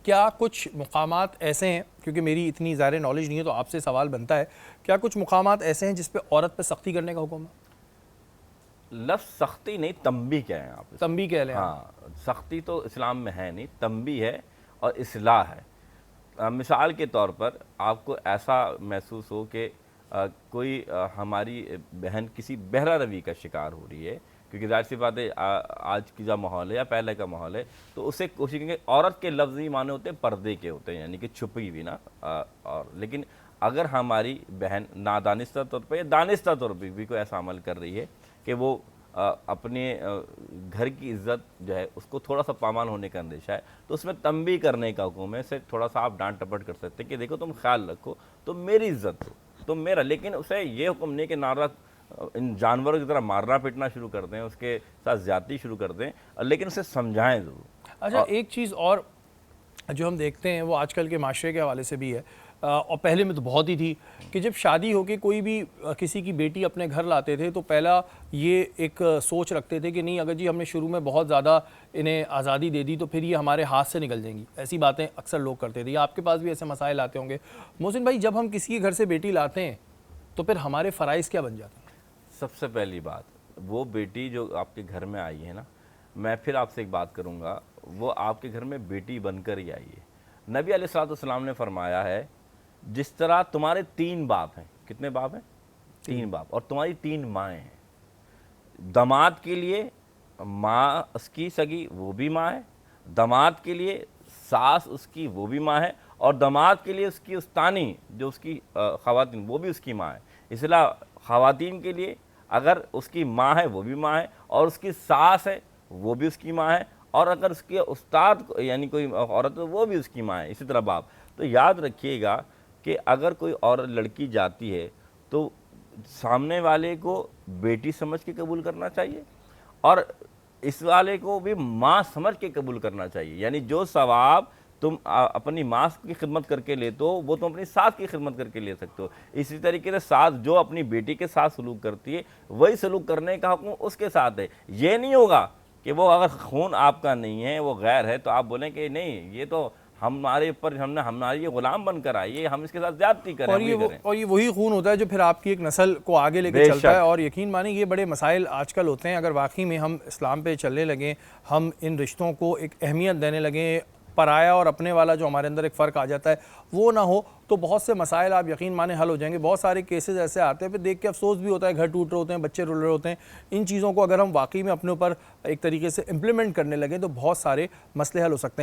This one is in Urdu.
کیا کچھ مقامات ایسے ہیں، کیونکہ میری اتنی ظاہر نالج نہیں ہے تو آپ سے سوال بنتا ہے، کیا کچھ مقامات ایسے ہیں جس پہ عورت پہ سختی کرنے کا حکم ہے؟ لفظ سختی نہیں، تنبیہ کہیں آپ اس کو۔ تنبیہ کہہ لیں آپ۔ ہاں، سختی تو اسلام میں ہے نہیں، تنبیہ ہے اور اصلاح ہے۔ مثال کے طور پر آپ کو ایسا محسوس ہو کہ کوئی ہماری بہن کسی بہرہ روی کا شکار ہو رہی ہے، کیونکہ ظاہر سی بات ہے آج کی جو ماحول ہے یا پہلے کا ماحول ہے، تو اسے کوشش کریں گے۔ عورت کے لفظی معنی ہوتے ہیں پردے کے ہوتے ہیں، یعنی کہ چھپی ہوئی نا، اور لیکن اگر ہماری بہن نادانستہ طور پہ یا دانستہ طور پہ بھی کوئی ایسا عمل کر رہی ہے کہ وہ اپنے گھر کی عزت جو ہے اس کو تھوڑا سا پامال ہونے کا اندیشہ ہے، تو اس میں تنبیہ کرنے کا حکم ہے۔ اسے تھوڑا سا آپ ڈانٹ ٹپٹ کر سکتے ہیں کہ دیکھو تم خیال رکھو، تم میری عزت ہو، تم میرا، لیکن اسے یہ حکم نہیں کہ ناراض ان جانوروں کی طرح مارنا پیٹنا شروع کر دیں، اس کے ساتھ زیادتی شروع کر دیں، لیکن اسے سمجھائیں ضرور۔ اچھا، ایک چیز اور جو ہم دیکھتے ہیں وہ آج کل کے معاشرے کے حوالے سے بھی ہے، اور پہلے میں تو بہت ہی تھی، کہ جب شادی ہو کے کوئی بھی کسی کی بیٹی اپنے گھر لاتے تھے تو پہلا یہ ایک سوچ رکھتے تھے کہ نہیں، اگر جی ہم نے شروع میں بہت زیادہ انہیں آزادی دے دی تو پھر یہ ہمارے ہاتھ سے نکل جائیں گی، ایسی باتیں اکثر لوگ کرتے تھے، یا آپ کے پاس بھی ایسے مسائل آتے ہوں گے محسن بھائی؟ جب ہم کسی کے گھر سے بیٹی لاتے ہیں تو پھر ہمارے فرائض کیا بن جاتے ہیں؟ سب سے پہلی بات، وہ بیٹی جو آپ کے گھر میں آئی ہے نا، میں پھر آپ سے ایک بات کروں گا، وہ آپ کے گھر میں بیٹی بن کر ہی آئی ہے۔ نبی علیہ السلام نے فرمایا ہے جس طرح تمہارے 3 باپ ہیں، کتنے باپ ہیں؟ 3 باپ، اور تمہاری 3 مائیں ہیں۔ داماد کے لیے ماں اس کی سگی وہ بھی ماں ہے، داماد کے لیے ساس اس کی وہ بھی ماں ہے، اور داماد کے لیے اس کی استانی جو اس کی خواتین وہ بھی اس کی ماں ہے۔ اس لیے خواتین کے لیے اگر اس کی ماں ہے وہ بھی ماں ہے، اور اس کی ساس ہے وہ بھی اس کی ماں ہے، اور اگر اس کے استاد یعنی کوئی عورت ہے وہ بھی اس کی ماں ہے، اسی طرح باپ۔ تو یاد رکھیے گا کہ اگر کوئی عورت لڑکی جاتی ہے تو سامنے والے کو بیٹی سمجھ کے قبول کرنا چاہیے، اور اس والے کو بھی ماں سمجھ کے قبول کرنا چاہیے۔ یعنی جو ثواب تم اپنی ماں کی خدمت کر کے لیتے ہو وہ تم اپنی ساس کی خدمت کر کے لے سکتے ہو۔ اسی طریقے سے ساس جو اپنی بیٹی کے ساتھ سلوک کرتی ہے وہی سلوک کرنے کا حکم اس کے ساتھ ہے۔ یہ نہیں ہوگا کہ وہ اگر خون آپ کا نہیں ہے، وہ غیر ہے، تو آپ بولیں کہ نہیں یہ تو ہمارے اوپر ہماری یہ غلام بن کر آئی ہے، ہم اس کے ساتھ زیادتی کریں، اور یہ وہی خون ہوتا ہے جو پھر آپ کی ایک نسل کو آگے لے کے چلتا ہے۔ اور یقین مانیں یہ بڑے مسائل آج کل ہوتے ہیں، اگر واقعی میں ہم اسلام پہ چلنے لگیں، ہم ان رشتوں کو ایک اہمیت دینے لگیں، پرایا اور اپنے والا جو ہمارے اندر ایک فرق آ جاتا ہے وہ نہ ہو، تو بہت سے مسائل آپ یقین مانیں حل ہو جائیں گے۔ بہت سارے کیسز ایسے آتے ہیں پھر دیکھ کے افسوس بھی ہوتا ہے، گھر ٹوٹ رہے ہوتے ہیں، بچے رول رہے ہوتے ہیں۔ ان چیزوں کو اگر ہم واقعی میں اپنے اوپر ایک طریقے سے امپلیمنٹ کرنے لگیں تو بہت سارے مسئلے حل ہو سکتے ہیں۔